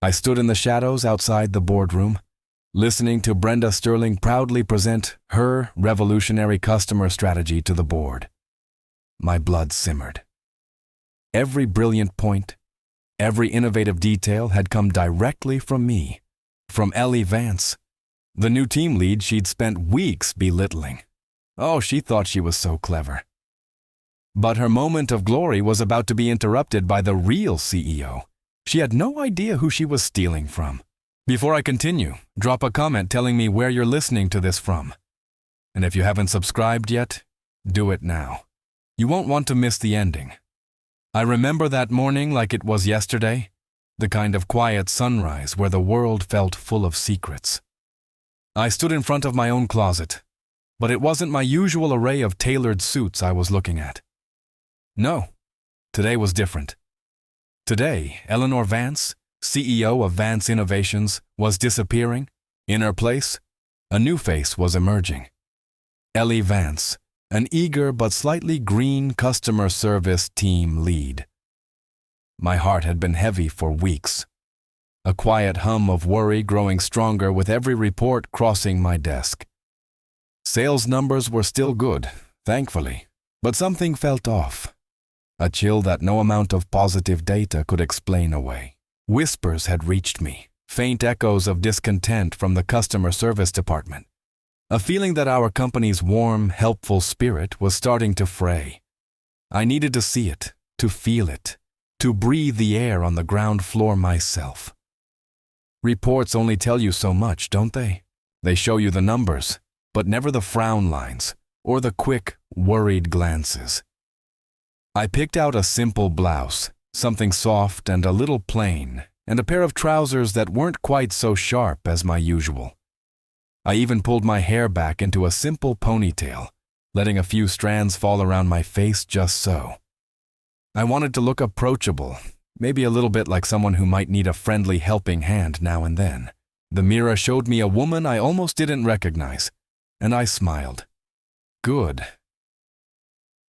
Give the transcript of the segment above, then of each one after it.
I stood in the shadows outside the boardroom, listening to Brenda Sterling proudly present her revolutionary customer strategy to the board. My blood simmered. Every brilliant point, every innovative detail had come directly from me, from Ellie Vance, the new team lead she'd spent weeks belittling. Oh, she thought she was so clever. But her moment of glory was about to be interrupted by the real CEO. She had no idea who she was stealing from. Before I continue, drop a comment telling me where you're listening to this from. And if you haven't subscribed yet, do it now. You won't want to miss the ending. I remember that morning like it was yesterday, the kind of quiet sunrise where the world felt full of secrets. I stood in front of my own closet, but it wasn't my usual array of tailored suits I was looking at. No, today was different. Today, Eleanor Vance, CEO of Vance Innovations, was disappearing. In her place, a new face was emerging. Ellie Vance, an eager but slightly green customer service team lead. My heart had been heavy for weeks, a quiet hum of worry growing stronger with every report crossing my desk. Sales numbers were still good, thankfully, but something felt off. A chill that no amount of positive data could explain away. Whispers had reached me, faint echoes of discontent from the customer service department. A feeling that our company's warm, helpful spirit was starting to fray. I needed to see it, to feel it, to breathe the air on the ground floor myself. Reports only tell you so much, don't they? They show you the numbers, but never the frown lines or the quick, worried glances. I picked out a simple blouse, something soft and a little plain, and a pair of trousers that weren't quite so sharp as my usual. I even pulled my hair back into a simple ponytail, letting a few strands fall around my face just so. I wanted to look approachable, maybe a little bit like someone who might need a friendly helping hand now and then. The mirror showed me a woman I almost didn't recognize, and I smiled. Good.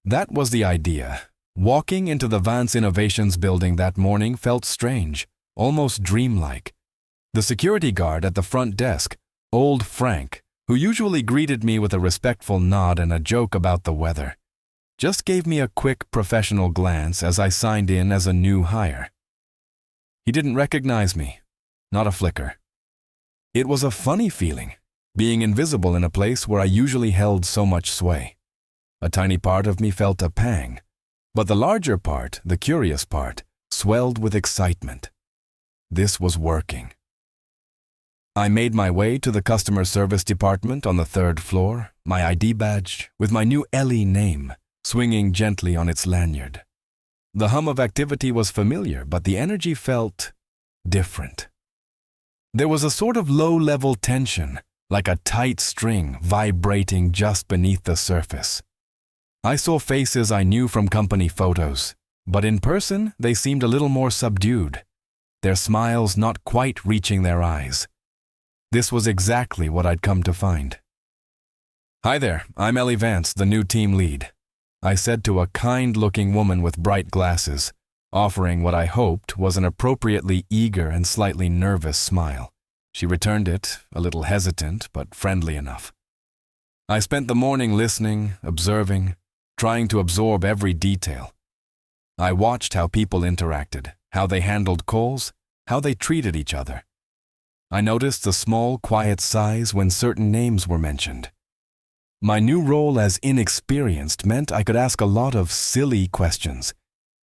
That was the idea. Walking into the Vance Innovations building that morning felt strange, almost dreamlike. The security guard at the front desk, old Frank, who usually greeted me with a respectful nod and a joke about the weather, just gave me a quick professional glance as I signed in as a new hire. He didn't recognize me, not a flicker. It was a funny feeling, being invisible in a place where I usually held so much sway. A tiny part of me felt a pang, but the larger part, the curious part, swelled with excitement. This was working. I made my way to the customer service department on the 3rd floor, my ID badge, with my new Ellie name, swinging gently on its lanyard. The hum of activity was familiar, but the energy felt different. There was a sort of low-level tension, like a tight string vibrating just beneath the surface. I saw faces I knew from company photos, but in person they seemed a little more subdued, their smiles not quite reaching their eyes. This was exactly what I'd come to find. "Hi there, I'm Ellie Vance, the new team lead," I said to a kind-looking woman with bright glasses, offering what I hoped was an appropriately eager and slightly nervous smile. She returned it, a little hesitant but friendly enough. I spent the morning listening, observing, trying to absorb every detail. I watched how people interacted, how they handled calls, how they treated each other. I noticed the small, quiet sighs when certain names were mentioned. My new role as inexperienced meant I could ask a lot of silly questions,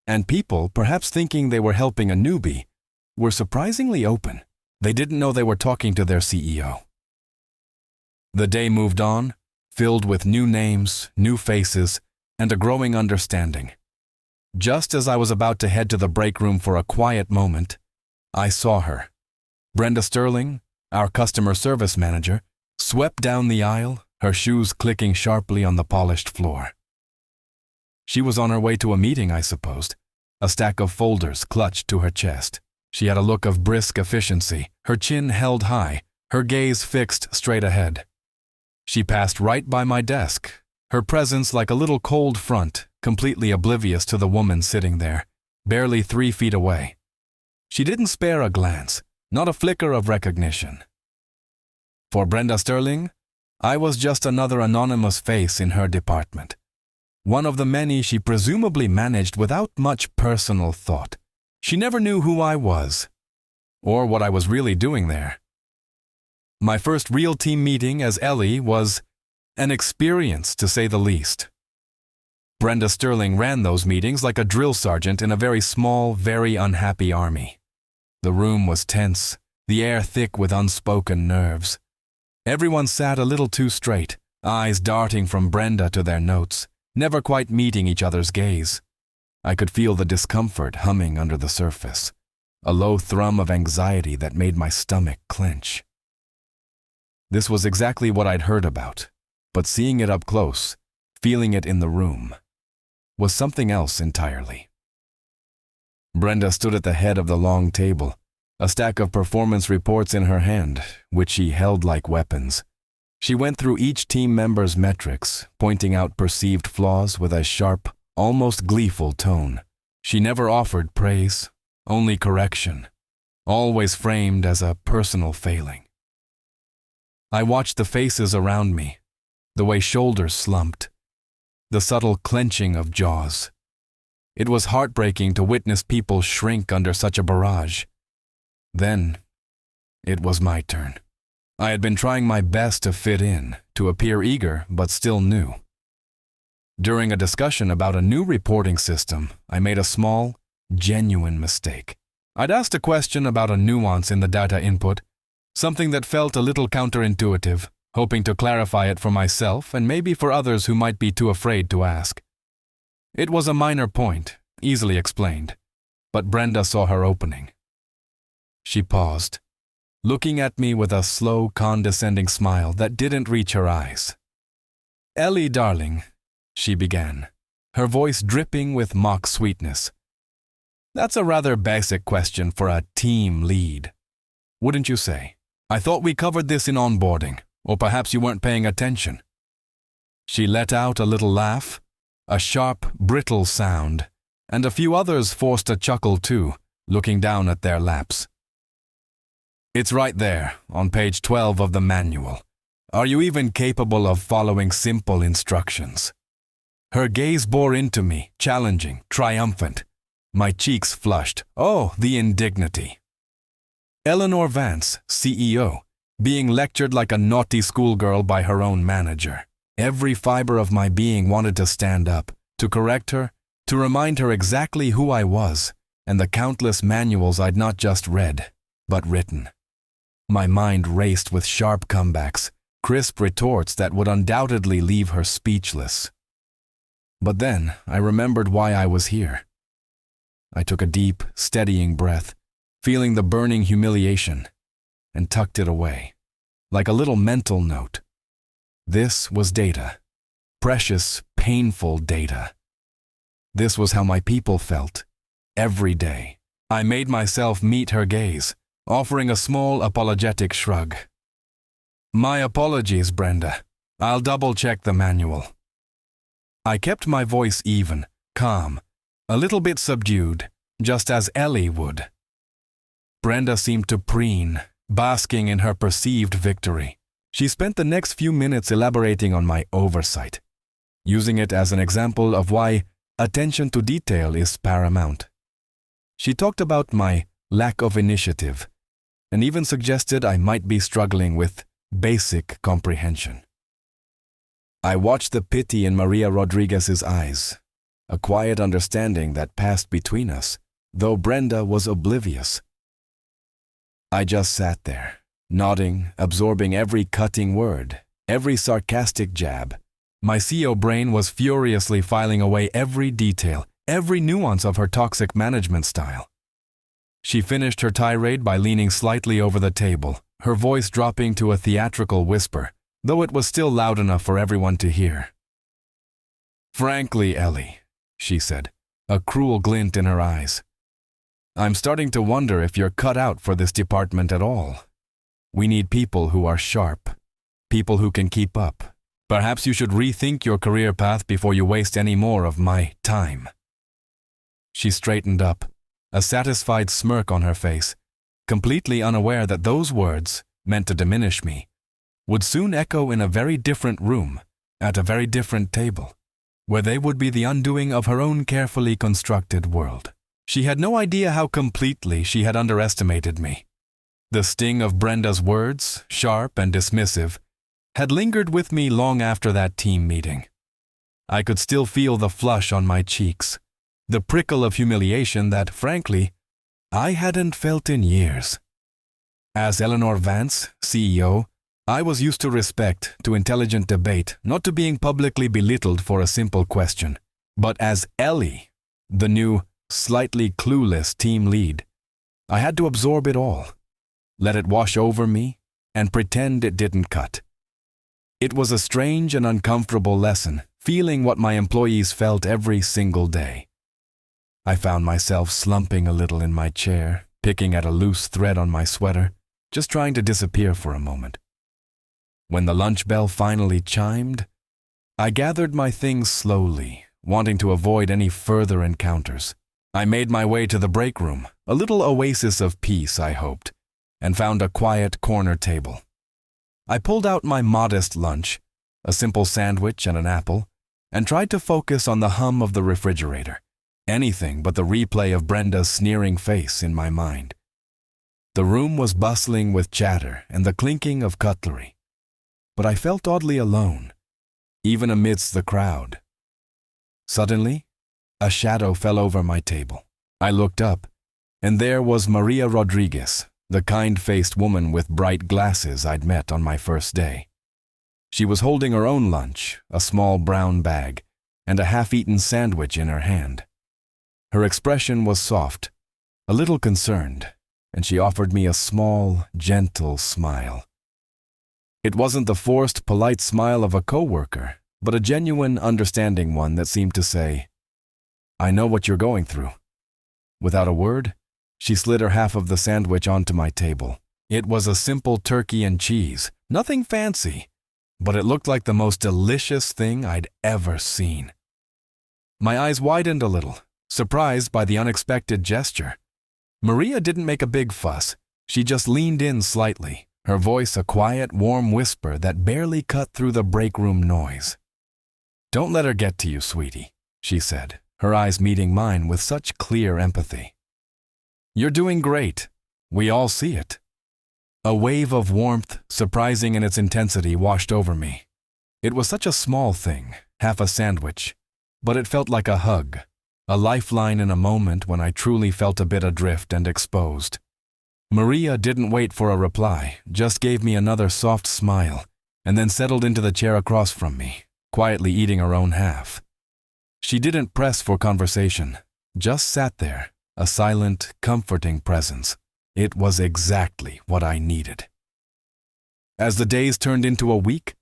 and people, perhaps thinking they were helping a newbie, were surprisingly open. They didn't know they were talking to their CEO. The day moved on, filled with new names, new faces, and a growing understanding. Just as I was about to head to the break room for a quiet moment, I saw her. Brenda Sterling, our customer service manager, swept down the aisle, her shoes clicking sharply on the polished floor. She was on her way to a meeting, I supposed, a stack of folders clutched to her chest. She had a look of brisk efficiency, her chin held high, her gaze fixed straight ahead. She passed right by my desk, her presence like a little cold front, completely oblivious to the woman sitting there, barely 3 feet away. She didn't spare a glance, not a flicker of recognition. For Brenda Sterling, I was just another anonymous face in her department, one of the many she presumably managed without much personal thought. She never knew who I was, or what I was really doing there. My first real team meeting as Ellie was an experience, to say the least. Brenda Sterling ran those meetings like a drill sergeant in a very small, very unhappy army. The room was tense, the air thick with unspoken nerves. Everyone sat a little too straight, eyes darting from Brenda to their notes, never quite meeting each other's gaze. I could feel the discomfort humming under the surface, a low thrum of anxiety that made my stomach clench. This was exactly what I'd heard about, but seeing it up close, feeling it in the room, was something else entirely. Brenda stood at the head of the long table, a stack of performance reports in her hand, which she held like weapons. She went through each team member's metrics, pointing out perceived flaws with a sharp, almost gleeful tone. She never offered praise, only correction, always framed as a personal failing. I watched the faces around me, the way shoulders slumped, the subtle clenching of jaws. It was heartbreaking to witness people shrink under such a barrage. Then, it was my turn. I had been trying my best to fit in, to appear eager but still new. During a discussion about a new reporting system, I made a small, genuine mistake. I'd asked a question about a nuance in the data input, something that felt a little counterintuitive, hoping to clarify it for myself and maybe for others who might be too afraid to ask. It was a minor point, easily explained, but Brenda saw her opening. She paused, looking at me with a slow, condescending smile that didn't reach her eyes. "Ellie, darling," she began, her voice dripping with mock sweetness. "That's a rather basic question for a team lead, wouldn't you say? I thought we covered this in onboarding, or perhaps you weren't paying attention." She let out a little laugh, a sharp, brittle sound, and a few others forced a chuckle too, looking down at their laps. "It's right there, on page 12 of the manual. Are you even capable of following simple instructions?" Her gaze bore into me, challenging, triumphant. My cheeks flushed. Oh, the indignity. Eleanor Vance, CEO, being lectured like a naughty schoolgirl by her own manager. Every fiber of my being wanted to stand up, to correct her, to remind her exactly who I was, and the countless manuals I'd not just read, but written. My mind raced with sharp comebacks, crisp retorts that would undoubtedly leave her speechless. But then I remembered why I was here. I took a deep, steadying breath, feeling the burning humiliation, and tucked it away, like a little mental note. This was data. Precious, painful data. This was how my people felt, every day. I made myself meet her gaze, offering a small apologetic shrug. "My apologies, Brenda. I'll double-check the manual." I kept my voice even, calm, a little bit subdued, just as Ellie would. Brenda seemed to preen, basking in her perceived victory. She spent the next few minutes elaborating on my oversight, using it as an example of why attention to detail is paramount. She talked about my lack of initiative, and even suggested I might be struggling with basic comprehension. I watched the pity in Maria Rodriguez's eyes, a quiet understanding that passed between us, though Brenda was oblivious. I just sat there, nodding, absorbing every cutting word, every sarcastic jab. My CEO brain was furiously filing away every detail, every nuance of her toxic management style. She finished her tirade by leaning slightly over the table, her voice dropping to a theatrical whisper, though it was still loud enough for everyone to hear. "Frankly, Ellie," she said, a cruel glint in her eyes, "I'm starting to wonder if you're cut out for this department at all. We need people who are sharp, people who can keep up. Perhaps you should rethink your career path before you waste any more of my time." She straightened up, a satisfied smirk on her face, completely unaware that those words, meant to diminish me, would soon echo in a very different room, at a very different table, where they would be the undoing of her own carefully constructed world. She had no idea how completely she had underestimated me. The sting of Brenda's words, sharp and dismissive, had lingered with me long after that team meeting. I could still feel the flush on my cheeks, the prickle of humiliation that, frankly, I hadn't felt in years. As Eleanor Vance, CEO, I was used to respect, to intelligent debate, not to being publicly belittled for a simple question. But as Ellie, the new, slightly clueless team lead, I had to absorb it all, let it wash over me, and pretend it didn't cut. It was a strange and uncomfortable lesson, feeling what my employees felt every single day. I found myself slumping a little in my chair, picking at a loose thread on my sweater, just trying to disappear for a moment. When the lunch bell finally chimed, I gathered my things slowly, wanting to avoid any further encounters. I made my way to the break room, a little oasis of peace, I hoped, and found a quiet corner table. I pulled out my modest lunch, a simple sandwich and an apple, and tried to focus on the hum of the refrigerator, anything but the replay of Brenda's sneering face in my mind. The room was bustling with chatter and the clinking of cutlery, but I felt oddly alone, even amidst the crowd. Suddenly, a shadow fell over my table. I looked up, and there was Maria Rodriguez, the kind-faced woman with bright glasses I'd met on my first day. She was holding her own lunch, a small brown bag, and a half-eaten sandwich in her hand. Her expression was soft, a little concerned, and she offered me a small, gentle smile. It wasn't the forced, polite smile of a coworker, but a genuine, understanding one that seemed to say, "I know what you're going through." Without a word, she slid her half of the sandwich onto my table. It was a simple turkey and cheese, nothing fancy, but it looked like the most delicious thing I'd ever seen. My eyes widened a little, surprised by the unexpected gesture. Maria didn't make a big fuss. She just leaned in slightly, her voice a quiet, warm whisper that barely cut through the break room noise. "Don't let her get to you, sweetie," she said, her eyes meeting mine with such clear empathy. "You're doing great. We all see it." A wave of warmth, surprising in its intensity, washed over me. It was such a small thing, half a sandwich, but it felt like a hug, a lifeline in a moment when I truly felt a bit adrift and exposed. Maria didn't wait for a reply, just gave me another soft smile, and then settled into the chair across from me, quietly eating her own half. She didn't press for conversation, just sat there, a silent, comforting presence. It was exactly what I needed. As the days turned into a week,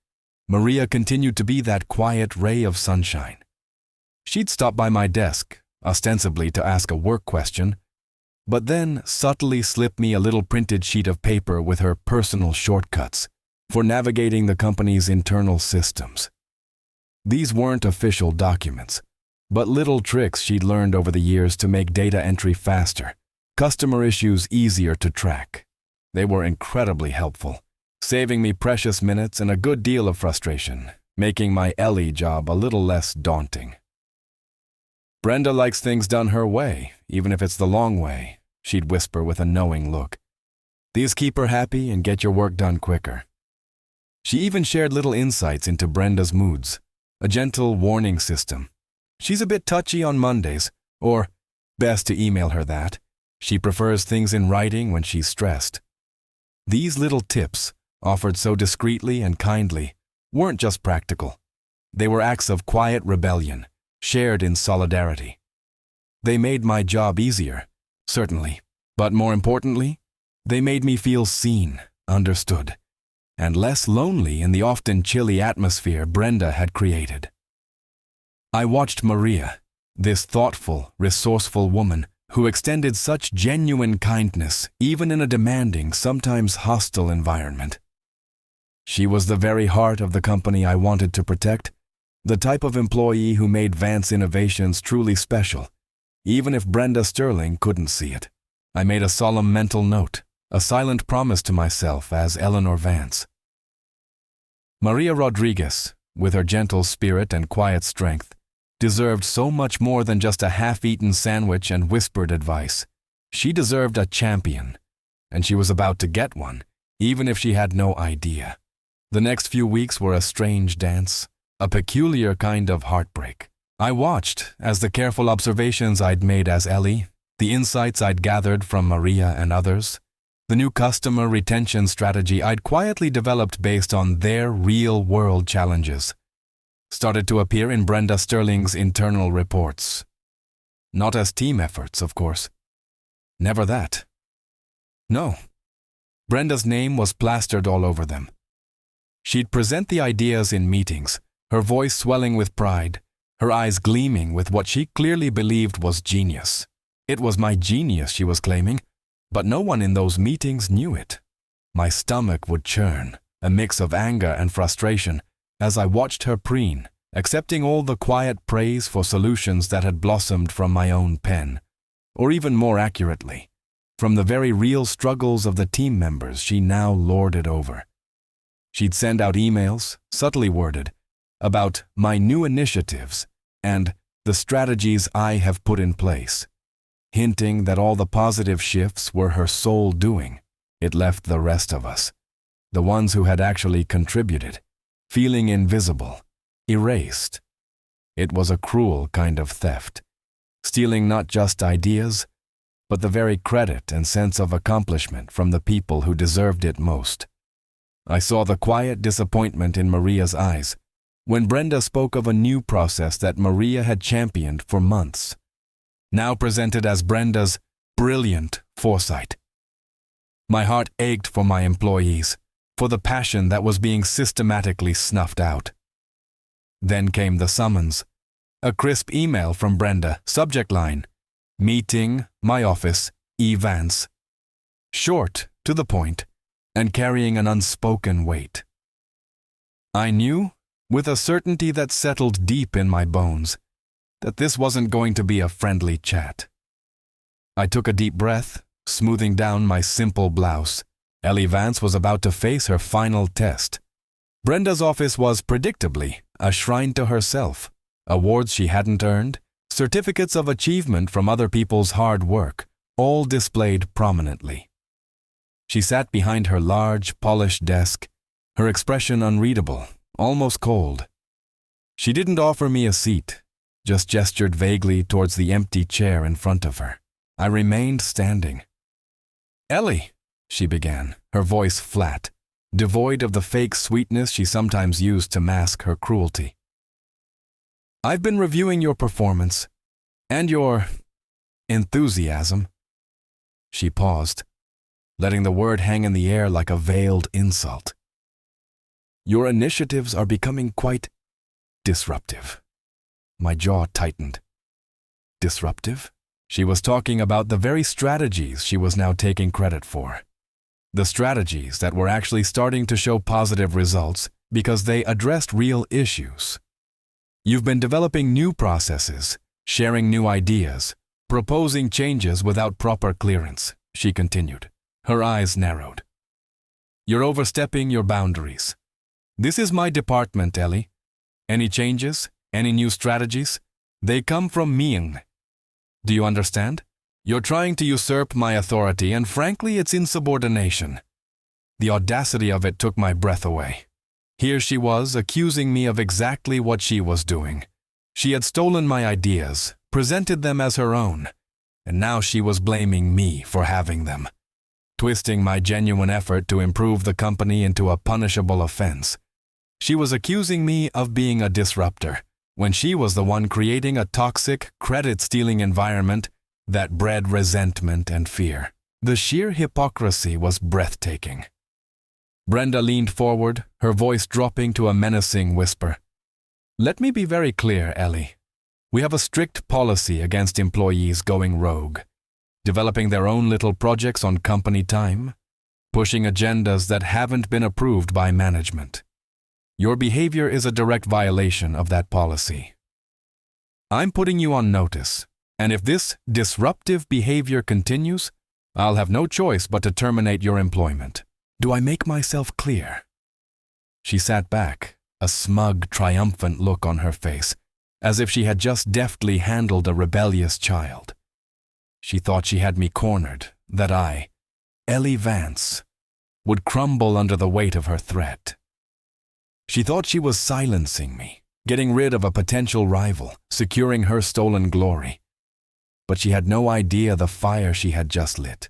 Maria continued to be that quiet ray of sunshine. She'd stop by my desk, ostensibly to ask a work question, but then subtly slip me a little printed sheet of paper with her personal shortcuts for navigating the company's internal systems. These weren't official documents, but little tricks she'd learned over the years to make data entry faster, customer issues easier to track. They were incredibly helpful, saving me precious minutes and a good deal of frustration, making my Ellie job a little less daunting. "Brenda likes things done her way, even if it's the long way," she'd whisper with a knowing look. "These keep her happy and get your work done quicker." She even shared little insights into Brenda's moods, a gentle warning system. "She's a bit touchy on Mondays," or "best to email her that. She prefers things in writing when she's stressed." These little tips, offered so discreetly and kindly, weren't just practical. They were acts of quiet rebellion, shared in solidarity. They made my job easier, certainly, but more importantly, they made me feel seen, understood, and less lonely in the often chilly atmosphere Brenda had created. I watched Maria, this thoughtful, resourceful woman who extended such genuine kindness even in a demanding, sometimes hostile environment. She was the very heart of the company I wanted to protect, the type of employee who made Vance Innovations truly special, even if Brenda Sterling couldn't see it. I made a solemn mental note. a silent promise to myself as Eleanor Vance. Maria Rodriguez, with her gentle spirit and quiet strength, deserved so much more than just a half-eaten sandwich and whispered advice. She deserved a champion, and she was about to get one, even if she had no idea. The next few weeks were a strange dance, a peculiar kind of heartbreak. I watched as the careful observations I'd made as Ellie, the insights I'd gathered from Maria and others, the new customer retention strategy I'd quietly developed based on their real-world challenges, started to appear in Brenda Sterling's internal reports. Not as team efforts, of course. Never that. No. Brenda's name was plastered all over them. She'd present the ideas in meetings, her voice swelling with pride, her eyes gleaming with what she clearly believed was genius. It was my genius, she was claiming, but no one in those meetings knew it. My stomach would churn, a mix of anger and frustration, as I watched her preen, accepting all the quiet praise for solutions that had blossomed from my own pen, or even more accurately, from the very real struggles of the team members she now lorded over. She'd send out emails, subtly worded, about my new initiatives and the strategies I have put in place, hinting that all the positive shifts were her sole doing. It left the rest of us, the ones who had actually contributed, feeling invisible, erased. It was a cruel kind of theft, stealing not just ideas, but the very credit and sense of accomplishment from the people who deserved it most. I saw the quiet disappointment in Maria's eyes when Brenda spoke of a new process that Maria had championed for months, now presented as Brenda's brilliant foresight. My heart ached for my employees, for the passion that was being systematically snuffed out. Then came the summons, a crisp email from Brenda, subject line, "Meeting, my office, E. Vance." Short, to the point, and carrying an unspoken weight. I knew, with a certainty that settled deep in my bones, that this wasn't going to be a friendly chat. I took a deep breath, smoothing down my simple blouse. Ellie Vance was about to face her final test. Brenda's office was, predictably, a shrine to herself. Awards she hadn't earned, certificates of achievement from other people's hard work, all displayed prominently. She sat behind her large, polished desk, her expression unreadable, almost cold. She didn't offer me a seat, just gestured vaguely towards the empty chair in front of her. I remained standing. "Ellie," she began, her voice flat, devoid of the fake sweetness she sometimes used to mask her cruelty. "I've been reviewing your performance and your enthusiasm." She paused, letting the word hang in the air like a veiled insult. "Your initiatives are becoming quite disruptive." My jaw tightened. Disruptive? She was talking about the very strategies she was now taking credit for. The strategies that were actually starting to show positive results because they addressed real issues. "You've been developing new processes, sharing new ideas, proposing changes without proper clearance," she continued. Her eyes narrowed. "You're overstepping your boundaries. This is my department, Ellie. Any changes, any new strategies, they come from me. Do you understand? You're trying to usurp my authority, and frankly, it's insubordination." The audacity of it took my breath away. Here she was, accusing me of exactly what she was doing. She had stolen my ideas, presented them as her own, and now she was blaming me for having them, twisting my genuine effort to improve the company into a punishable offense. She was accusing me of being a disruptor, when she was the one creating a toxic, credit-stealing environment that bred resentment and fear. The sheer hypocrisy was breathtaking. Brenda leaned forward, her voice dropping to a menacing whisper. "Let me be very clear, Ellie. We have a strict policy against employees going rogue, developing their own little projects on company time, pushing agendas that haven't been approved by management. Your behavior is a direct violation of that policy. I'm putting you on notice, and if this disruptive behavior continues, I'll have no choice but to terminate your employment. Do I make myself clear?" She sat back, a smug, triumphant look on her face, as if she had just deftly handled a rebellious child. She thought she had me cornered, that I, Ellie Vance, would crumble under the weight of her threat. She thought she was silencing me, getting rid of a potential rival, securing her stolen glory. But she had no idea the fire she had just lit.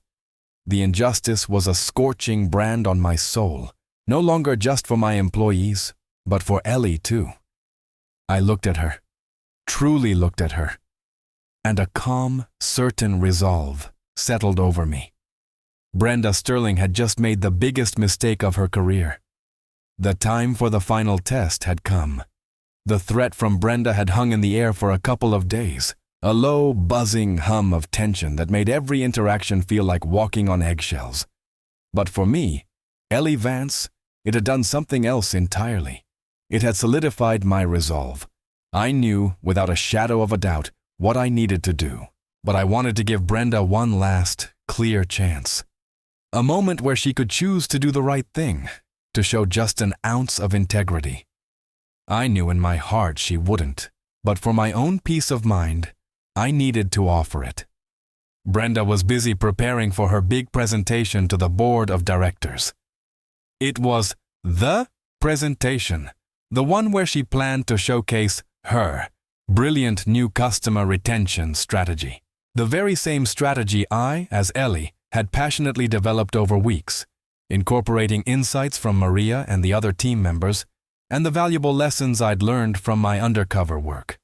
The injustice was a scorching brand on my soul, no longer just for my employees, but for Ellie too. I looked at her, truly looked at her, and a calm, certain resolve settled over me. Brenda Sterling had just made the biggest mistake of her career. The time for the final test had come. The threat from Brenda had hung in the air for a couple of days, a low, buzzing hum of tension that made every interaction feel like walking on eggshells. But for me, Ellie Vance, it had done something else entirely. It had solidified my resolve. I knew, without a shadow of a doubt, what I needed to do. But I wanted to give Brenda one last, clear chance. A moment where she could choose to do the right thing, to show just an ounce of integrity. I knew in my heart she wouldn't, but for my own peace of mind, I needed to offer it. Brenda was busy preparing for her big presentation to the board of directors. It was the presentation, the one where she planned to showcase her brilliant new customer retention strategy. The very same strategy I, as Ellie, had passionately developed over weeks, incorporating insights from Maria and the other team members and the valuable lessons I'd learned from my undercover work.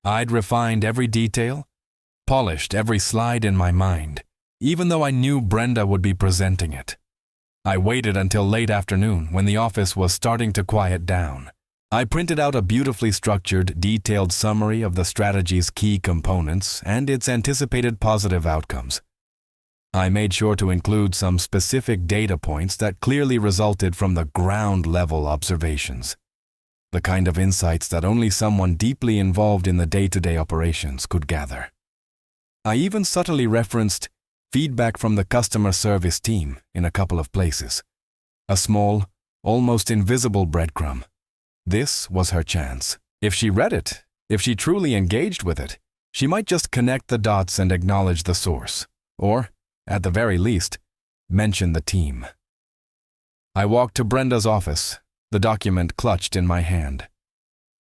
I'd refined every detail, polished every slide in my mind, even though I knew Brenda would be presenting it. I waited until late afternoon when the office was starting to quiet down. I printed out a beautifully structured, detailed summary of the strategy's key components and its anticipated positive outcomes. I made sure to include some specific data points that clearly resulted from the ground-level observations, the kind of insights that only someone deeply involved in the day-to-day operations could gather. I even subtly referenced feedback from the customer service team in a couple of places. A small, almost invisible breadcrumb. This was her chance. If she read it, if she truly engaged with it, she might just connect the dots and acknowledge the source, or, at the very least, mention the team. I walked to Brenda's office, the document clutched in my hand.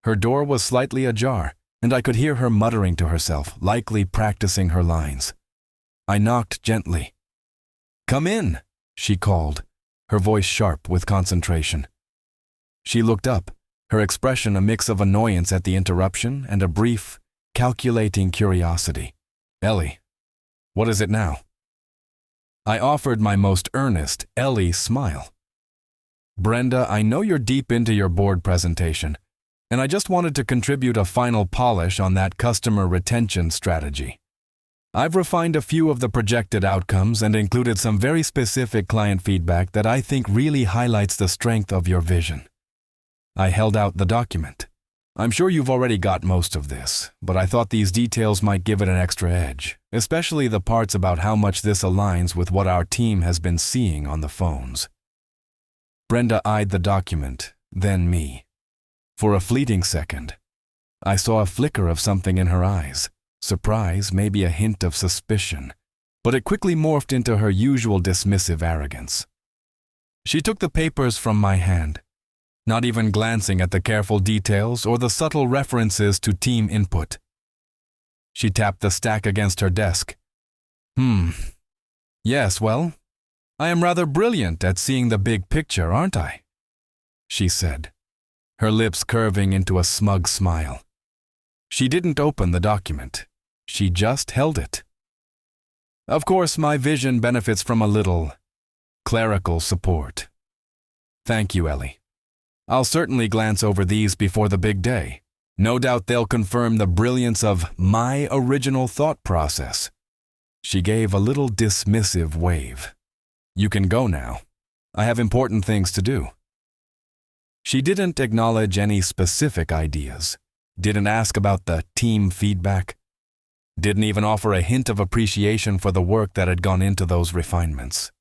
Her door was slightly ajar, and I could hear her muttering to herself, likely practicing her lines. I knocked gently. "Come in," she called, her voice sharp with concentration. She looked up, her expression a mix of annoyance at the interruption and a brief, calculating curiosity. "Ellie, what is it now?" I offered my most earnest Ellie smile. "Brenda, I know you're deep into your board presentation, and I just wanted to contribute a final polish on that customer retention strategy. I've refined a few of the projected outcomes and included some very specific client feedback that I think really highlights the strength of your vision." I held out the document. "I'm sure you've already got most of this, but I thought these details might give it an extra edge, especially the parts about how much this aligns with what our team has been seeing on the phones." Brenda eyed the document, then me. For a fleeting second, I saw a flicker of something in her eyes. Surprise, maybe a hint of suspicion, but it quickly morphed into her usual dismissive arrogance. She took the papers from my hand, not even glancing at the careful details or the subtle references to team input. She tapped the stack against her desk. Yes, well, I am rather brilliant at seeing the big picture, aren't I?" she said, her lips curving into a smug smile. She didn't open the document. She just held it. "Of course, my vision benefits from a little clerical support. Thank you, Ellie. I'll certainly glance over these before the big day. No doubt they'll confirm the brilliance of my original thought process." She gave a little dismissive wave. "You can go now. I have important things to do." She didn't acknowledge any specific ideas, didn't ask about the team feedback. didn't even offer a hint of appreciation for the work that had gone into those refinements.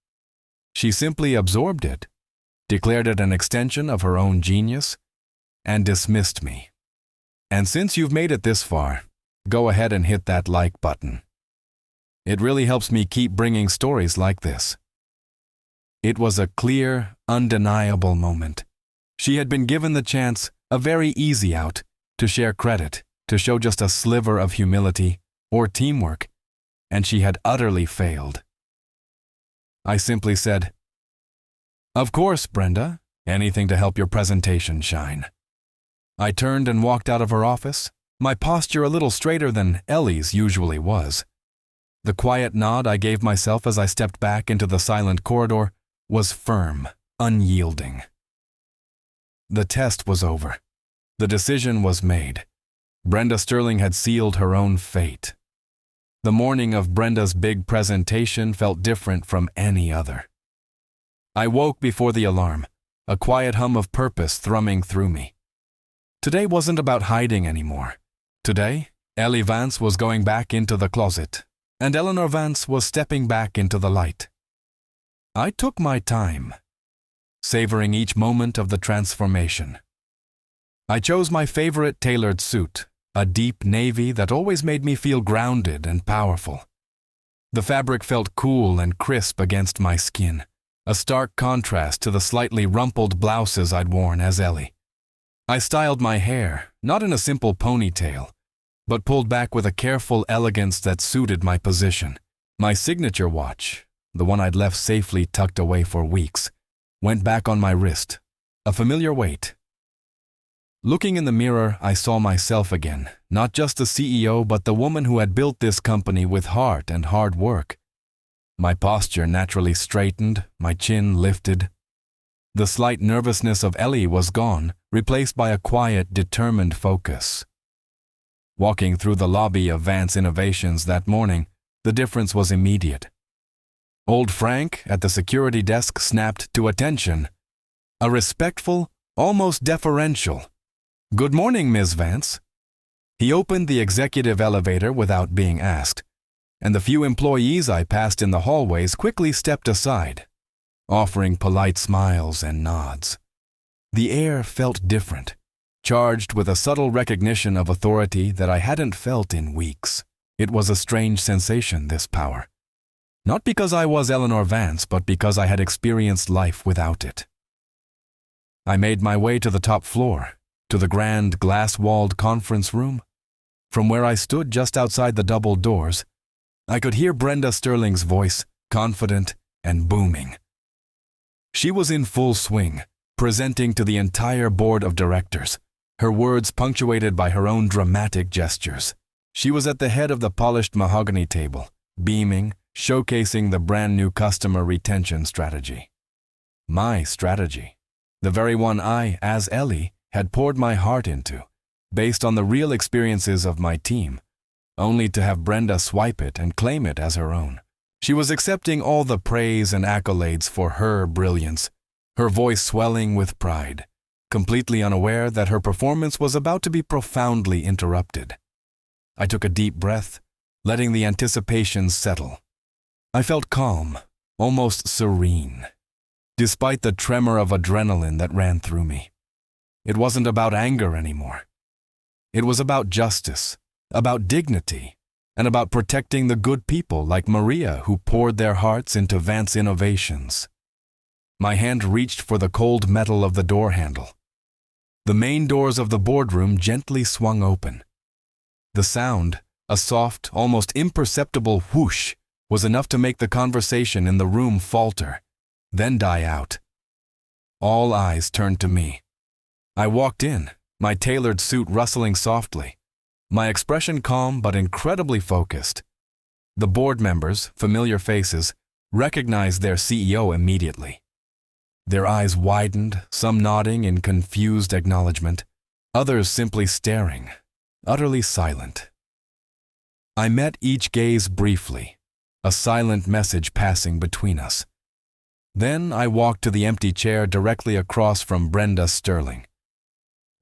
She simply absorbed it, declared it an extension of her own genius, and dismissed me. And since you've made it this far, go ahead and hit that like button. It really helps me keep bringing stories like this. It was a clear, undeniable moment. She had been given the chance, a very easy out, to share credit, to show just a sliver of humility or teamwork, and she had utterly failed. I simply said, "Of course, Brenda, anything to help your presentation shine." I turned and walked out of her office, my posture a little straighter than Ellie's usually was. The quiet nod I gave myself as I stepped back into the silent corridor was firm, unyielding. The test was over. The decision was made. Brenda Sterling had sealed her own fate. The morning of Brenda's big presentation felt different from any other. I woke before the alarm, a quiet hum of purpose thrumming through me. Today wasn't about hiding anymore. Today, Ellie Vance was going back into the closet, and Eleanor Vance was stepping back into the light. I took my time, savoring each moment of the transformation. I chose my favorite tailored suit, a deep navy that always made me feel grounded and powerful. The fabric felt cool and crisp against my skin, a stark contrast to the slightly rumpled blouses I'd worn as Ellie. I styled my hair, not in a simple ponytail, but pulled back with a careful elegance that suited my position. My signature watch, the one I'd left safely tucked away for weeks, went back on my wrist, a familiar weight. Looking in the mirror, I saw myself again, not just the CEO, but the woman who had built this company with heart and hard work. My posture naturally straightened, my chin lifted. The slight nervousness of Ellie was gone, replaced by a quiet, determined focus. Walking through the lobby of Vance Innovations that morning, the difference was immediate. Old Frank at the security desk snapped to attention. A respectful, almost deferential, "Good morning, Ms. Vance." He opened the executive elevator without being asked, and the few employees I passed in the hallways quickly stepped aside, offering polite smiles and nods. The air felt different, charged with a subtle recognition of authority that I hadn't felt in weeks. It was a strange sensation, this power. Not because I was Eleanor Vance, but because I had experienced life without it. I made my way to the top floor, to the grand glass-walled conference room. From where I stood just outside the double doors, I could hear Brenda Sterling's voice, confident and booming. She was in full swing, presenting to the entire board of directors, her words punctuated by her own dramatic gestures. She was at the head of the polished mahogany table, beaming, showcasing the brand new customer retention strategy. My strategy, the very one I, as Ellie, had poured my heart into, based on the real experiences of my team, only to have Brenda swipe it and claim it as her own. She was accepting all the praise and accolades for her brilliance, her voice swelling with pride, completely unaware that her performance was about to be profoundly interrupted. I took a deep breath, letting the anticipation settle. I felt calm, almost serene, despite the tremor of adrenaline that ran through me. It wasn't about anger anymore. It was about justice, about dignity, and about protecting the good people like Maria who poured their hearts into Vance Innovations. My hand reached for the cold metal of the door handle. The main doors of the boardroom gently swung open. The sound, a soft, almost imperceptible whoosh, was enough to make the conversation in the room falter, then die out. All eyes turned to me. I walked in, my tailored suit rustling softly, my expression calm but incredibly focused. The board members, familiar faces, recognized their CEO immediately. Their eyes widened, some nodding in confused acknowledgement, others simply staring, utterly silent. I met each gaze briefly, a silent message passing between us. Then I walked to the empty chair directly across from Brenda Sterling.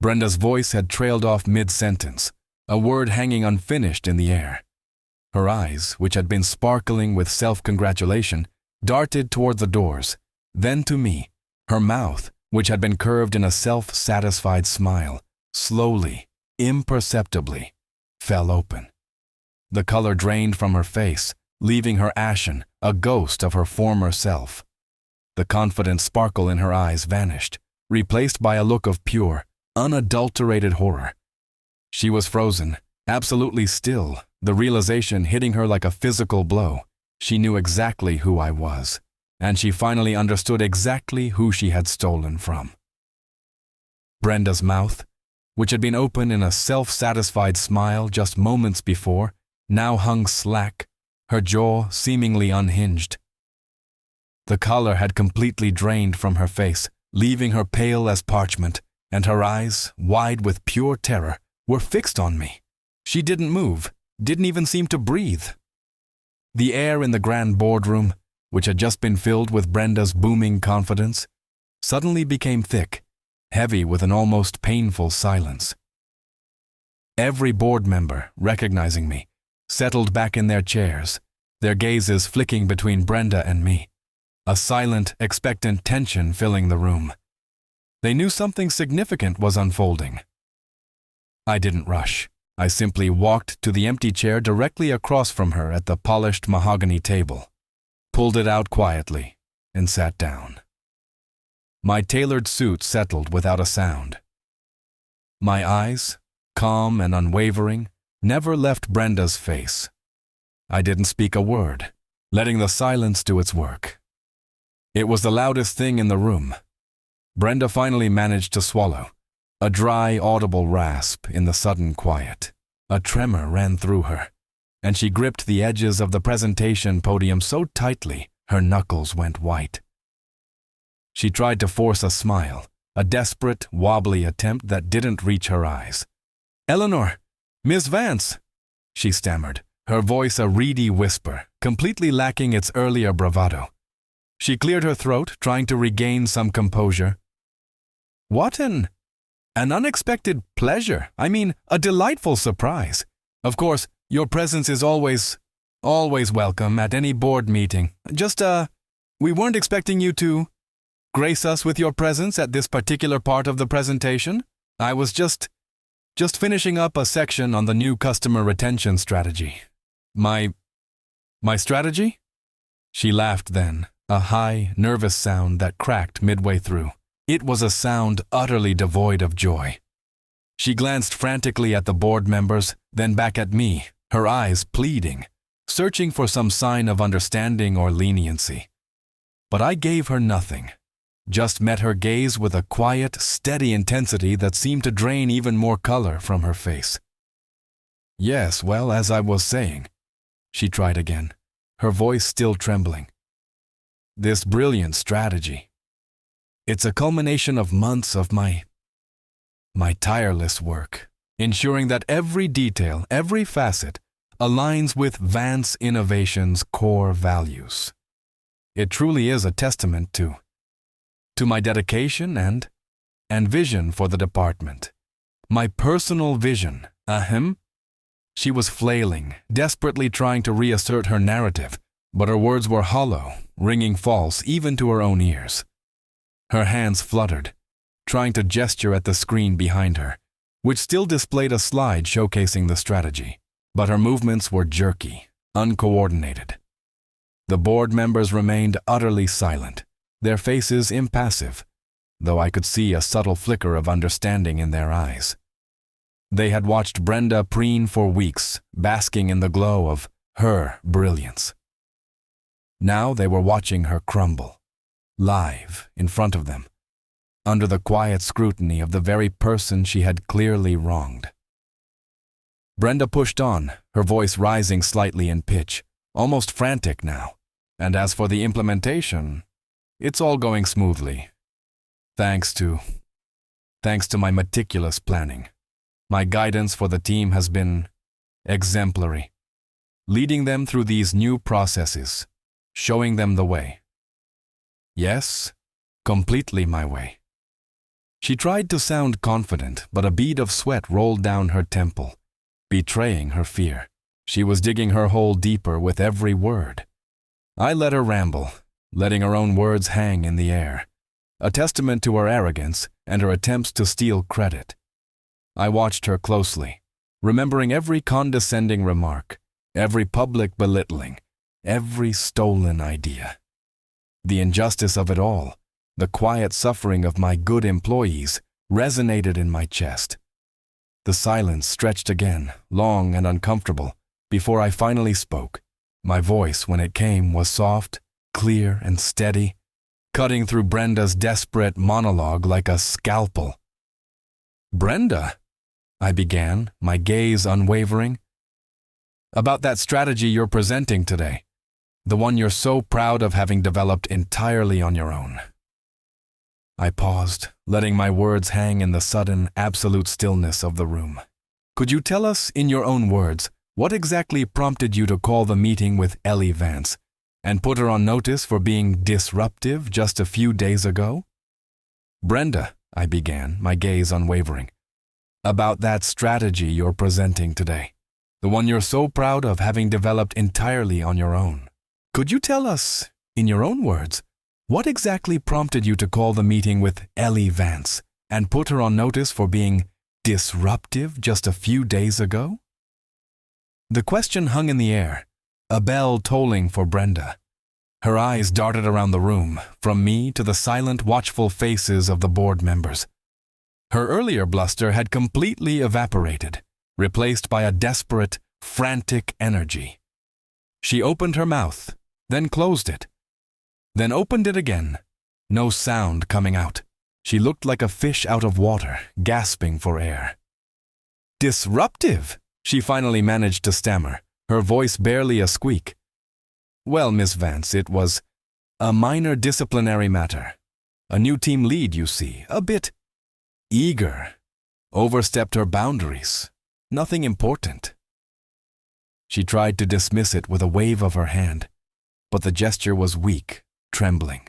Brenda's voice had trailed off mid-sentence, a word hanging unfinished in the air. Her eyes, which had been sparkling with self-congratulation, darted toward the doors, then to me. Her mouth, which had been curved in a self-satisfied smile, slowly, imperceptibly, fell open. The color drained from her face, leaving her ashen, a ghost of her former self. The confident sparkle in her eyes vanished, replaced by a look of pure, unadulterated horror. She was frozen, absolutely still, the realization hitting her like a physical blow. She knew exactly who I was, and she finally understood exactly who she had stolen from. Brenda's mouth, which had been open in a self-satisfied smile just moments before, now hung slack, her jaw seemingly unhinged. The color had completely drained from her face, leaving her pale as parchment, and her eyes, wide with pure terror, were fixed on me. She didn't move, didn't even seem to breathe. The air in the grand boardroom, which had just been filled with Brenda's booming confidence, suddenly became thick, heavy with an almost painful silence. Every board member, recognizing me, settled back in their chairs, their gazes flicking between Brenda and me, a silent, expectant tension filling the room. They knew something significant was unfolding. I didn't rush. I simply walked to the empty chair directly across from her at the polished mahogany table, pulled it out quietly, and sat down. My tailored suit settled without a sound. My eyes, calm and unwavering, never left Brenda's face. I didn't speak a word, letting the silence do its work. It was the loudest thing in the room. Brenda finally managed to swallow, a dry, audible rasp in the sudden quiet. A tremor ran through her, and she gripped the edges of the presentation podium so tightly her knuckles went white. She tried to force a smile, a desperate, wobbly attempt that didn't reach her eyes. "Eleanor, Miss Vance," she stammered, her voice a reedy whisper, completely lacking its earlier bravado. She cleared her throat, trying to regain some composure. "What an unexpected pleasure. I mean, a delightful surprise. Of course, your presence is always welcome at any board meeting. Just, we weren't expecting you to grace us with your presence at this particular part of the presentation. I was just finishing up a section on the new customer retention strategy." My strategy?" She laughed then, a high, nervous sound that cracked midway through. It was a sound utterly devoid of joy. She glanced frantically at the board members, then back at me, her eyes pleading, searching for some sign of understanding or leniency. But I gave her nothing, just met her gaze with a quiet, steady intensity that seemed to drain even more color from her face. "Yes, well, as I was saying," she tried again, her voice still trembling. "This brilliant strategy. It's a culmination of months of my tireless work, ensuring that every detail, every facet, aligns with Vance Innovations' core values. It truly is a testament to my dedication and vision for the department. My personal vision, ahem." She was flailing, desperately trying to reassert her narrative, but her words were hollow, ringing false even to her own ears. Her hands fluttered, trying to gesture at the screen behind her, which still displayed a slide showcasing the strategy, but her movements were jerky, uncoordinated. The board members remained utterly silent, their faces impassive, though I could see a subtle flicker of understanding in their eyes. They had watched Brenda preen for weeks, basking in the glow of her brilliance. Now they were watching her crumble, live in front of them, under the quiet scrutiny of the very person she had clearly wronged. Brenda pushed on, her voice rising slightly in pitch, almost frantic now. "And as for the implementation, it's all going smoothly. Thanks to my meticulous planning. My guidance for the team has been exemplary, leading them through these new processes, showing them the way. Yes, completely my way." She tried to sound confident, but a bead of sweat rolled down her temple, betraying her fear. She was digging her hole deeper with every word. I let her ramble, letting her own words hang in the air, a testament to her arrogance and her attempts to steal credit. I watched her closely, remembering every condescending remark, every public belittling, every stolen idea. The injustice of it all, the quiet suffering of my good employees, resonated in my chest. The silence stretched again, long and uncomfortable, before I finally spoke. My voice, when it came, was soft, clear, and steady, cutting through Brenda's desperate monologue like a scalpel. "Brenda," I began, my gaze unwavering, "about that strategy you're presenting today, the one you're so proud of having developed entirely on your own." I paused, letting my words hang in the sudden, absolute stillness of the room. "Could you tell us, in your own words, what exactly prompted you to call the meeting with Ellie Vance and put her on notice for being disruptive just a few days ago?" "Brenda," I began, my gaze unwavering, "about that strategy you're presenting today, the one you're so proud of having developed entirely on your own. Could you tell us, in your own words, what exactly prompted you to call the meeting with Ellie Vance and put her on notice for being disruptive just a few days ago?" The question hung in the air, a bell tolling for Brenda. Her eyes darted around the room, from me to the silent, watchful faces of the board members. Her earlier bluster had completely evaporated, replaced by a desperate, frantic energy. She opened her mouth, then closed it, then opened it again, no sound coming out. She looked like a fish out of water, gasping for air. "Disruptive?" she finally managed to stammer, her voice barely a squeak. "Well, Miss Vance, it was a minor disciplinary matter. A new team lead, you see, a bit eager. Overstepped her boundaries. Nothing important." She tried to dismiss it with a wave of her hand, but the gesture was weak, trembling.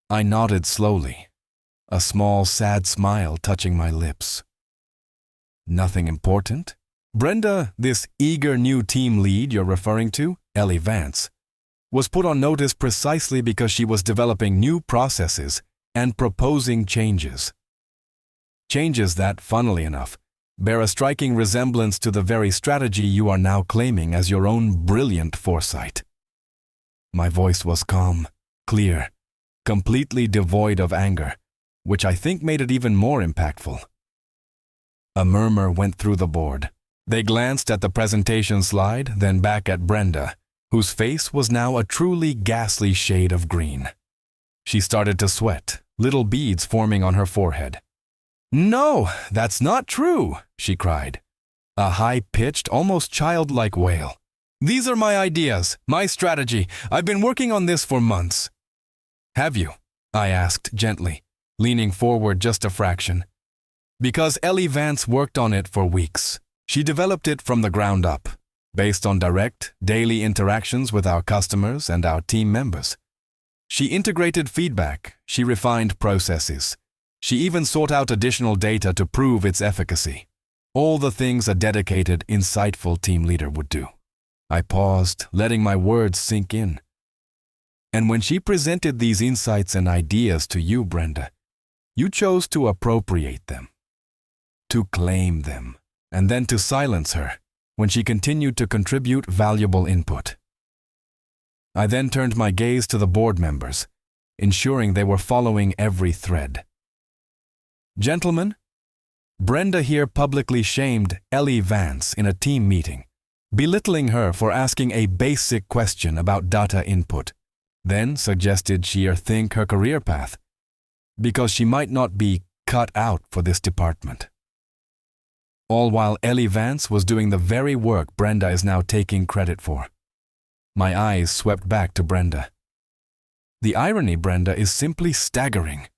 I nodded slowly, a small, sad smile touching my lips. "Nothing important? Brenda, this eager new team lead you're referring to, Ellie Vance, was put on notice precisely because she was developing new processes and proposing changes. Changes that, funnily enough, bear a striking resemblance to the very strategy you are now claiming as your own brilliant foresight." My voice was calm, clear, completely devoid of anger, which I think made it even more impactful. A murmur went through the board. They glanced at the presentation slide, then back at Brenda, whose face was now a truly ghastly shade of green. She started to sweat, little beads forming on her forehead. "No, that's not true," she cried, a high-pitched, almost childlike wail. "These are my ideas, my strategy. I've been working on this for months." "Have you?" I asked gently, leaning forward just a fraction. "Because Ellie Vance worked on it for weeks. She developed it from the ground up, based on direct, daily interactions with our customers and our team members. She integrated feedback, she refined processes. She even sought out additional data to prove its efficacy. All the things a dedicated, insightful team leader would do." I paused, letting my words sink in. "And when she presented these insights and ideas to you, Brenda, you chose to appropriate them, to claim them, and then to silence her when she continued to contribute valuable input." I then turned my gaze to the board members, ensuring they were following every thread. "Gentlemen, Brenda here publicly shamed Ellie Vance in a team meeting, belittling her for asking a basic question about data input, then suggested she rethink her career path because she might not be cut out for this department. All while Ellie Vance was doing the very work Brenda is now taking credit for." My eyes swept back to Brenda. "The irony, Brenda, is simply staggering."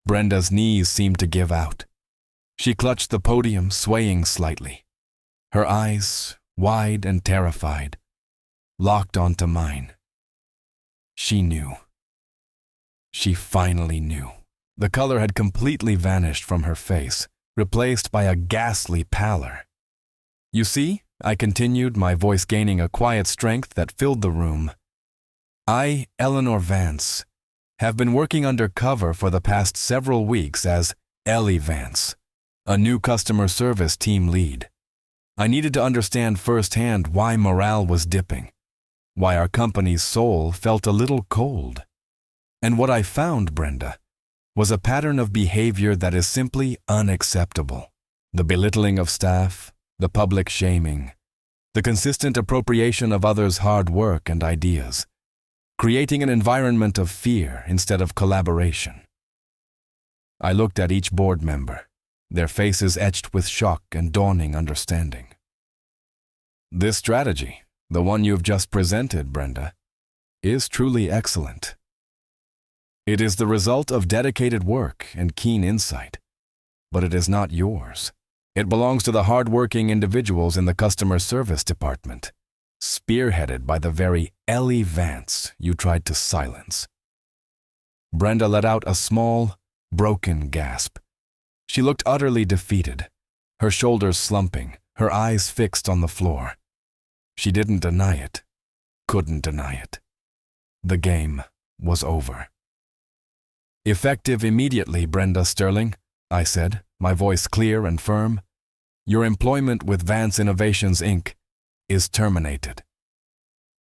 Brenda's knees seemed to give out. She clutched the podium, swaying slightly. Her eyes, wide and terrified, locked onto mine. She knew. She finally knew. The color had completely vanished from her face, replaced by a ghastly pallor. "You see," I continued, my voice gaining a quiet strength that filled the room. I, Eleanor Vance, have been working undercover for the past several weeks as Ellie Vance, a new customer service team lead. I needed to understand firsthand why morale was dipping, why our company's soul felt a little cold. And what I found, Brenda, was a pattern of behavior that is simply unacceptable. The belittling of staff, the public shaming, the consistent appropriation of others' hard work and ideas, creating an environment of fear instead of collaboration. I looked at each board member, their faces etched with shock and dawning understanding. This strategy, the one you've just presented, Brenda, is truly excellent. It is the result of dedicated work and keen insight, but it is not yours. It belongs to the hard-working individuals in the customer service department, spearheaded by the very Ellie Vance you tried to silence. Brenda let out a small, broken gasp. She looked utterly defeated, her shoulders slumping, her eyes fixed on the floor. She didn't deny it, couldn't deny it. The game was over. "Effective immediately, Brenda Sterling," I said, my voice clear and firm. "Your employment with Vance Innovations, Inc. is terminated.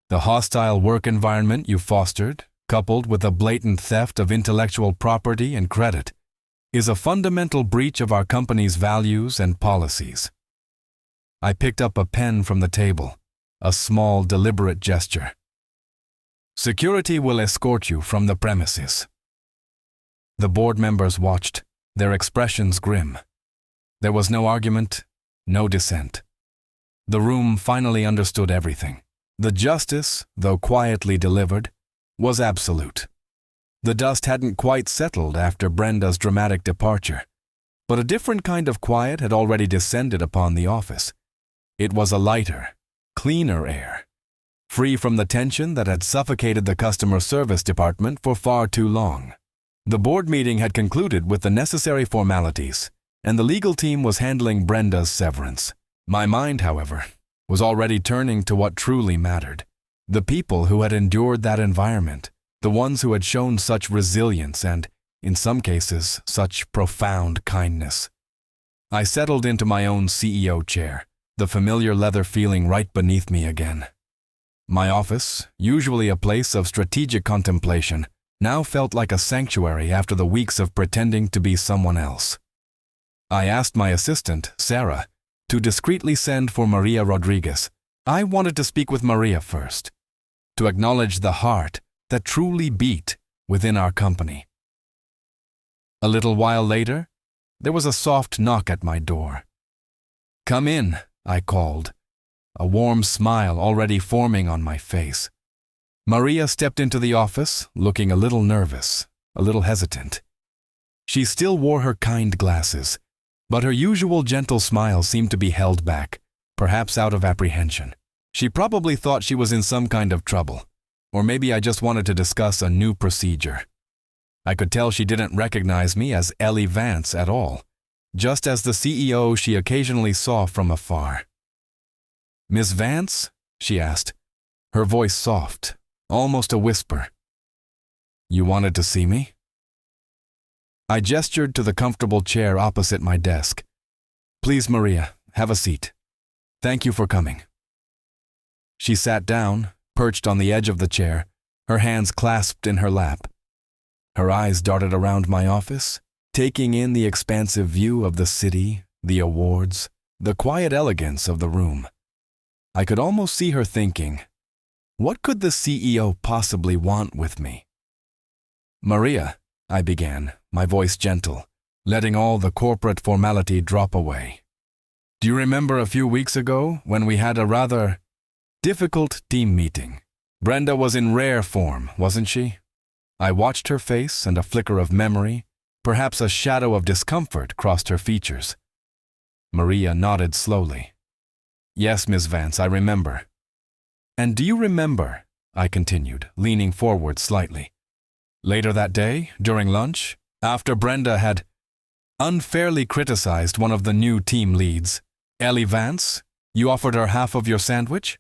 The hostile work environment you fostered, coupled with a blatant theft of intellectual property and credit, is a fundamental breach of our company's values and policies." I picked up a pen from the table, a small, deliberate gesture. "Security will escort you from the premises." The board members watched, their expressions grim. There was no argument, no dissent. The room finally understood everything. The justice, though quietly delivered, was absolute. The dust hadn't quite settled after Brenda's dramatic departure, but a different kind of quiet had already descended upon the office. It was a lighter, cleaner air, free from the tension that had suffocated the customer service department for far too long. The board meeting had concluded with the necessary formalities, and the legal team was handling Brenda's severance. My mind, however, was already turning to what truly mattered. The people who had endured that environment, the ones who had shown such resilience and, in some cases, such profound kindness. I settled into my own CEO chair, the familiar leather feeling right beneath me again. My office, usually a place of strategic contemplation, now felt like a sanctuary after the weeks of pretending to be someone else. I asked my assistant, Sarah, to discreetly send for Maria Rodriguez. I wanted to speak with Maria first, to acknowledge the heart that truly beat within our company. A little while later, there was a soft knock at my door. "Come in," I called, a warm smile already forming on my face. Maria stepped into the office, looking a little nervous, a little hesitant. She still wore her kind glasses, but her usual gentle smile seemed to be held back, perhaps out of apprehension. She probably thought she was in some kind of trouble, or maybe I just wanted to discuss a new procedure. I could tell she didn't recognize me as Ellie Vance at all, just as the CEO she occasionally saw from afar. "Miss Vance?" she asked, her voice soft, almost a whisper. "You wanted to see me?" I gestured to the comfortable chair opposite my desk. "Please, Maria, have a seat. Thank you for coming." She sat down, perched on the edge of the chair, her hands clasped in her lap. Her eyes darted around my office, taking in the expansive view of the city, the awards, the quiet elegance of the room. I could almost see her thinking, what could the CEO possibly want with me? "Maria," I began, my voice gentle, letting all the corporate formality drop away. "Do you remember a few weeks ago when we had a rather difficult team meeting? Brenda was in rare form, wasn't she?" I watched her face, and a flicker of memory, perhaps a shadow of discomfort, crossed her features. Maria nodded slowly. "Yes, Miss Vance, I remember." "And do you remember," I continued, leaning forward slightly, "later that day, during lunch, after Brenda had unfairly criticized one of the new team leads, Ellie Vance, You offered her half of your sandwich?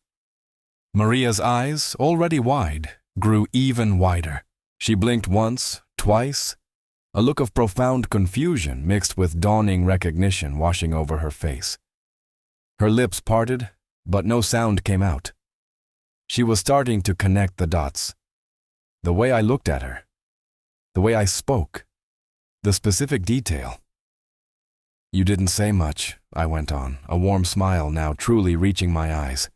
Maria's eyes, already wide, grew even wider. She blinked once, twice, a look of profound confusion mixed with dawning recognition washing over her face. Her lips parted, but no sound came out. She was starting to connect the dots. The way I looked at her, the way I spoke, the specific detail. You didn't say much, I went on, a warm smile now truly reaching my eyes.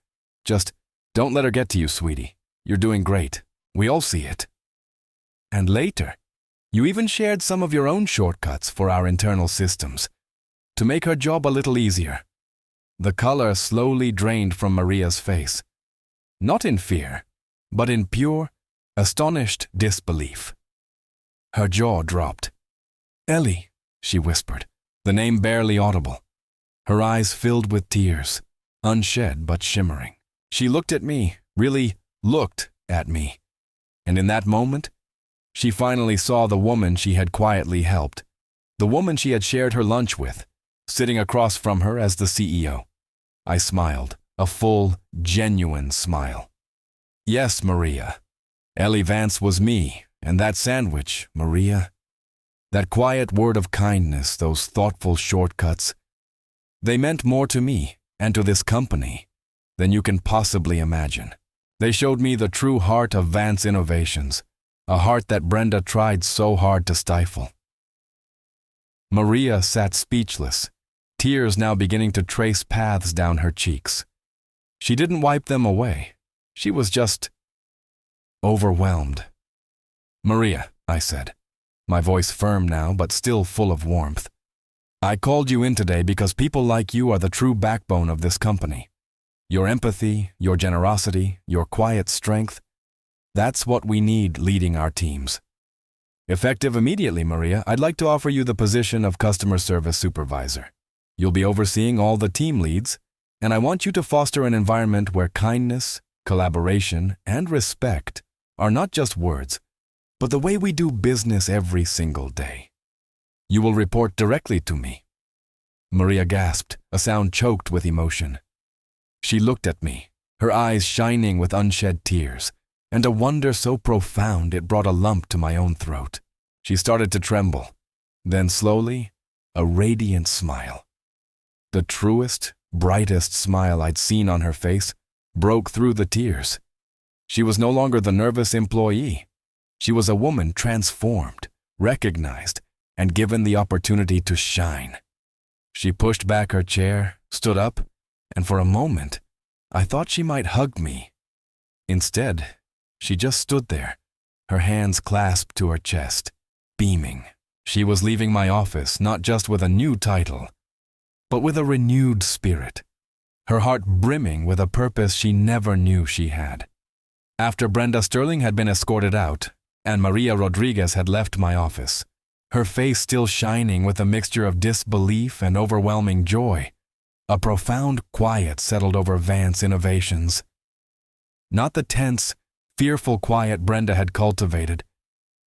Just, don't let her get to you, sweetie. You're doing great. We all see it. And later, you even shared some of your own shortcuts for our internal systems, to make her job a little easier. The color slowly drained from Maria's face. Not in fear, but in pure, astonished disbelief. Her jaw dropped. Ellie, she whispered, the name barely audible. Her eyes filled with tears, unshed but shimmering. She looked at me, really looked at me. And in that moment, she finally saw the woman she had quietly helped, the woman she had shared her lunch with, sitting across from her as the CEO. I smiled, a full, genuine smile. Yes, Maria. Ellie Vance was me, and that sandwich, Maria. That quiet word of kindness, those thoughtful shortcuts, they meant more to me and to this company than you can possibly imagine. They showed me the true heart of Vance Innovations, a heart that Brenda tried so hard to stifle. Maria sat speechless, tears now beginning to trace paths down her cheeks. She didn't wipe them away. She was just overwhelmed. Maria, I said, my voice firm now but still full of warmth. I called you in today because people like you are the true backbone of this company. Your empathy, your generosity, your quiet strength, that's what we need leading our teams. Effective immediately, Maria, I'd like to offer you the position of Customer Service Supervisor. You'll be overseeing all the team leads, and I want you to foster an environment where kindness, collaboration, and respect are not just words, but the way we do business every single day. You will report directly to me. Maria gasped, a sound choked with emotion. She looked at me, her eyes shining with unshed tears, and a wonder so profound it brought a lump to my own throat. She started to tremble. Then slowly, a radiant smile. The truest, brightest smile I'd seen on her face broke through the tears. She was no longer the nervous employee. She was a woman transformed, recognized, and given the opportunity to shine. She pushed back her chair, stood up, and for a moment, I thought she might hug me. Instead, she just stood there, her hands clasped to her chest, beaming. She was leaving my office not just with a new title, but with a renewed spirit, her heart brimming with a purpose she never knew she had. After Brenda Sterling had been escorted out, and Maria Rodriguez had left my office, her face still shining with a mixture of disbelief and overwhelming joy, a profound quiet settled over Vance Innovations. Not the tense, fearful quiet Brenda had cultivated,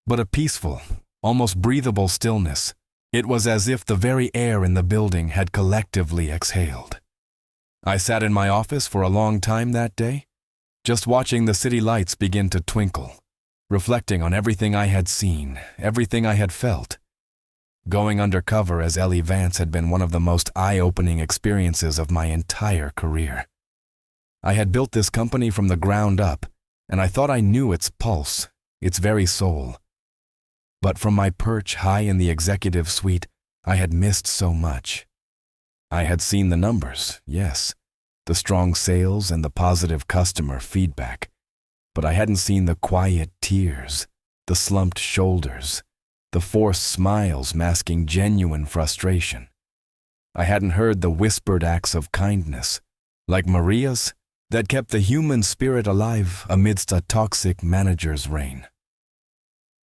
but a peaceful, almost breathable stillness. It was as if the very air in the building had collectively exhaled. I sat in my office for a long time that day, just watching the city lights begin to twinkle, reflecting on everything I had seen, everything I had felt. Going undercover as Ellie Vance had been one of the most eye-opening experiences of my entire career. I had built this company from the ground up, and I thought I knew its pulse, its very soul. But from my perch high in the executive suite, I had missed so much. I had seen the numbers, yes, the strong sales and the positive customer feedback, but I hadn't seen the quiet tears, the slumped shoulders, the forced smiles masking genuine frustration. I hadn't heard the whispered acts of kindness, like Maria's, that kept the human spirit alive amidst a toxic manager's reign.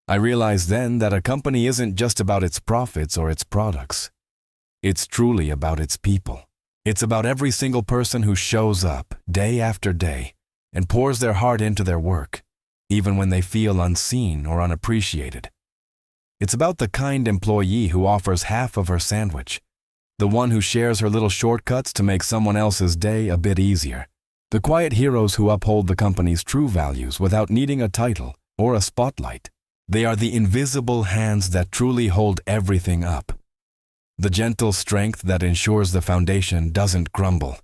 I realized then that a company isn't just about its profits or its products. It's truly about its people. It's about every single person who shows up day after day and pours their heart into their work, even when they feel unseen or unappreciated. It's about the kind employee who offers half of her sandwich, the one who shares her little shortcuts to make someone else's day a bit easier. The quiet heroes who uphold the company's true values without needing a title or a spotlight. They are the invisible hands that truly hold everything up. The gentle strength that ensures the foundation doesn't crumble.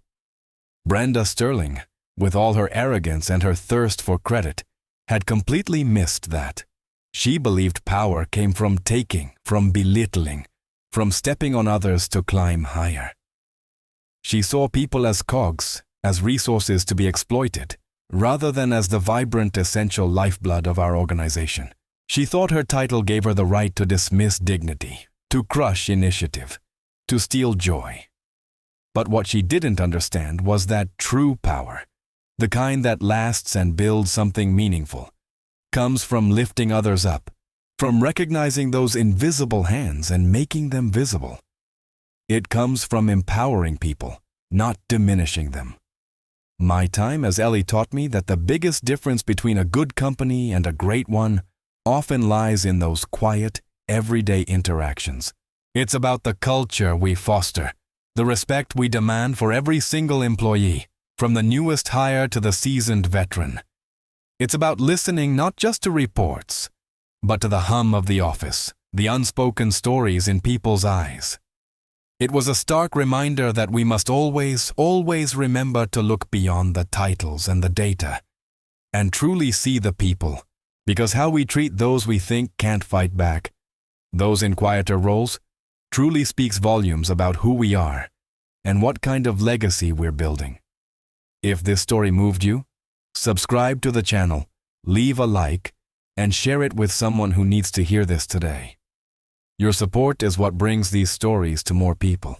Brenda Sterling, with all her arrogance and her thirst for credit, had completely missed that. She believed power came from taking, from belittling, from stepping on others to climb higher. She saw people as cogs, as resources to be exploited, rather than as the vibrant, essential lifeblood of our organization. She thought her title gave her the right to dismiss dignity, to crush initiative, to steal joy. But what she didn't understand was that true power, the kind that lasts and builds something meaningful, comes from lifting others up, from recognizing those invisible hands and making them visible. It comes from empowering people, not diminishing them. My time as Ellie taught me that the biggest difference between a good company and a great one often lies in those quiet, everyday interactions. It's about the culture we foster, the respect we demand for every single employee, from the newest hire to the seasoned veteran. It's about listening not just to reports, but to the hum of the office, the unspoken stories in people's eyes. It was a stark reminder that we must always remember to look beyond the titles and the data, and truly see the people, because how we treat those we think can't fight back, those in quieter roles, truly speaks volumes about who we are and what kind of legacy we're building. If this story moved you, subscribe to the channel, leave a like, and share it with someone who needs to hear this today. Your support is what brings these stories to more people.